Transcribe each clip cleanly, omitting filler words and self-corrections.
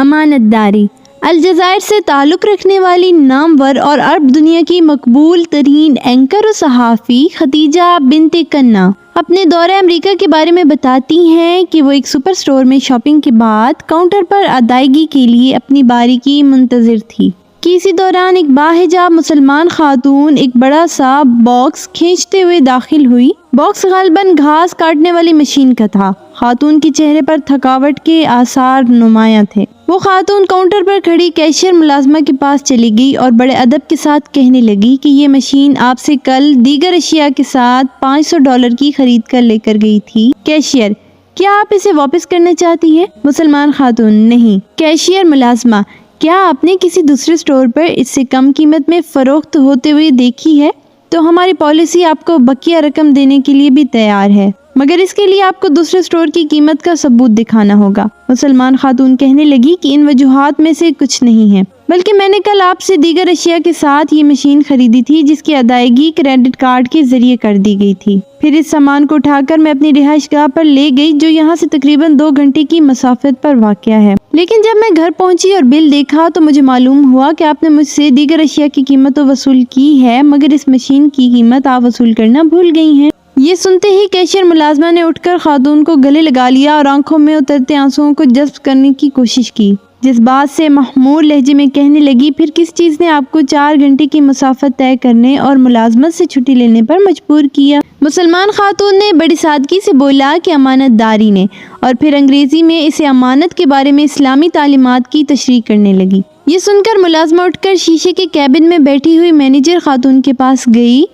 امانت داری۔ الجزائر سے تعلق رکھنے والی نامور اور عرب دنیا کی مقبول ترین اینکر و صحافی ختیجہ بنت کنہ اپنے دورہ امریکہ کے بارے میں بتاتی ہیں کہ وہ ایک سپر سٹور میں شاپنگ کے بعد کاؤنٹر پر ادائیگی کے لیے اپنی باری کی منتظر تھی کہ اسی دوران ایک باحجاب مسلمان خاتون ایک بڑا سا باکس کھینچتے ہوئے داخل ہوئی۔ باکس غالباً گھاس کاٹنے والی مشین کا تھا۔ خاتون کے چہرے پر تھکاوٹ کے آثار نمایاں تھے۔ وہ خاتون کاؤنٹر پر کھڑی کیشیئر ملازمہ کے پاس چلی گئی اور بڑے ادب کے ساتھ کہنے لگی کہ یہ مشین آپ سے کل دیگر اشیاء کے ساتھ $500 کی خرید کر لے کر گئی تھی۔ کیشیئر: کیا آپ اسے واپس کرنا چاہتی ہیں؟ مسلمان خاتون: نہیں۔ کیشیئر ملازمہ: کیا آپ نے کسی دوسرے سٹور پر اس سے کم قیمت میں فروخت ہوتے ہوئے دیکھی ہے؟ تو ہماری پالیسی آپ کو بقیہ رقم دینے کے لیے بھی تیار ہے، مگر اس کے لیے آپ کو دوسرے سٹور کی قیمت کا ثبوت دکھانا ہوگا۔ مسلمان خاتون کہنے لگی کہ ان وجوہات میں سے کچھ نہیں ہے، بلکہ میں نے کل آپ سے دیگر اشیاء کے ساتھ یہ مشین خریدی تھی جس کی ادائیگی کریڈٹ کارڈ کے ذریعے کر دی گئی تھی۔ پھر اس سامان کو اٹھا کر میں اپنی رہائش گاہ پر لے گئی جو یہاں سے تقریباً 2 گھنٹے کی مسافت پر واقع ہے، لیکن جب میں گھر پہنچی اور بل دیکھا تو مجھے معلوم ہوا کہ آپ نے مجھ سے دیگر اشیاء کی قیمت تو وصول کی ہے، مگر اس مشین کی قیمت آپ وصول کرنا بھول گئی ہیں۔ یہ سنتے ہی کیشیئر ملازمہ نے اٹھ کر خاتون کو گلے لگا لیا اور آنکھوں میں اترتے آنسوؤں کو جذب کرنے کی کوشش کی، جس بات سے محمور لہجے میں کہنے لگی، پھر کس چیز نے آپ کو 4 گھنٹے کی مسافت طے کرنے اور ملازمت سے چھٹی لینے پر مجبور کیا؟ مسلمان خاتون نے بڑی سادگی سے بولا کہ امانت داری نے، اور پھر انگریزی میں اسے امانت کے بارے میں اسلامی تعلیمات کی تشریح کرنے لگی۔ یہ سن کر ملازمہ اٹھ کر شیشے کے کیبن میں بیٹھی ہوئی مینیجر خاتون کے پاس گئی۔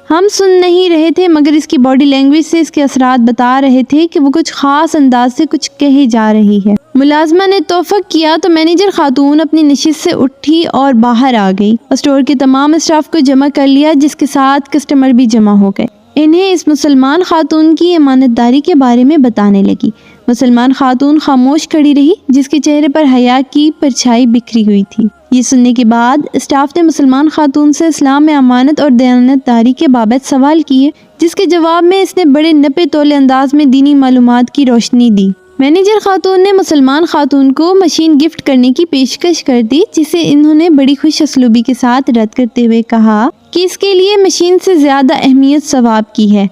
ہم سن نہیں رہے تھے مگر اس کی باڈی لینگویج سے اس کے اثرات بتا رہے تھے کہ وہ کچھ خاص انداز سے کچھ کہے جا رہی ہے۔ ملازمہ نے توفق کیا تو مینیجر خاتون اپنی نشست سے اٹھی اور باہر آ گئی اور اسٹور کے تمام اسٹاف کو جمع کر لیا، جس کے ساتھ کسٹمر بھی جمع ہو گئے۔ انہیں اس مسلمان خاتون کی امانت داری کے بارے میں بتانے لگی۔ مسلمان خاتون خاموش کھڑی رہی، جس کے چہرے پر حیا کی پرچھائی بکھری ہوئی تھی۔ یہ سننے کے بعد اسٹاف نے مسلمان خاتون سے اسلام میں امانت اور دیانت داری کے بابت سوال کیے، جس کے جواب میں اس نے بڑے نپے تولے انداز میں دینی معلومات کی روشنی دی۔ مینیجر خاتون نے مسلمان خاتون کو مشین گفٹ کرنے کی پیشکش کر دی، جسے انہوں نے بڑی خوش اسلوبی کے ساتھ رد کرتے ہوئے کہا کہ اس کے لیے مشین سے زیادہ اہمیت ثواب کی ہے۔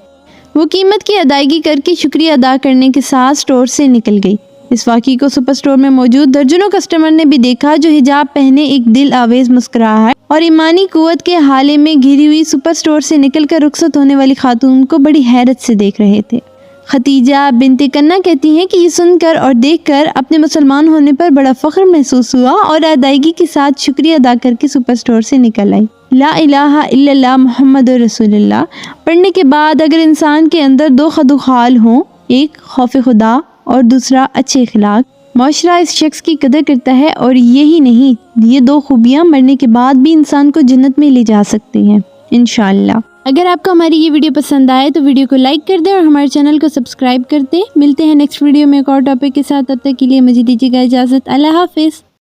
وہ قیمت کی ادائیگی کر کے شکریہ ادا کرنے کے ساتھ سٹور سے نکل گئی۔ اس واقعے کو سپر سٹور میں موجود درجنوں کسٹمر نے بھی دیکھا، جو حجاب پہنے ایک دل آویز مسکراہٹ اور ایمانی قوت کے حالے میں گھری ہوئی سپر سٹور سے نکل کر رخصت ہونے والی خاتون کو بڑی حیرت سے دیکھ رہے تھے۔ ختیجہ بنت کنہ کہتی ہیں کہ یہ سن کر اور دیکھ کر اپنے مسلمان ہونے پر بڑا فخر محسوس ہوا اور ادائیگی کے ساتھ شکریہ ادا کر کے سپر سٹور سے نکل آئی۔ لا الہ الا اللہ محمد رسول اللہ پڑھنے کے بعد اگر انسان کے اندر 2 خدوخال ہوں، ایک خوف خدا اور دوسرا اچھے اخلاق، معاشرہ اس شخص کی قدر کرتا ہے، اور یہی نہیں، یہ 2 خوبیاں مرنے کے بعد بھی انسان کو جنت میں لے جا سکتی ہیں انشاءاللہ۔ اگر آپ کو ہماری یہ ویڈیو پسند آئے تو ویڈیو کو لائک کر دیں اور ہمارے چینل کو سبسکرائب کر دیں۔ ملتے ہیں نیکسٹ ویڈیو میں ایک اور ٹاپک کے ساتھ، تب تک کے لیے مجھے دیجیے گا اجازت۔ اللہ حافظ۔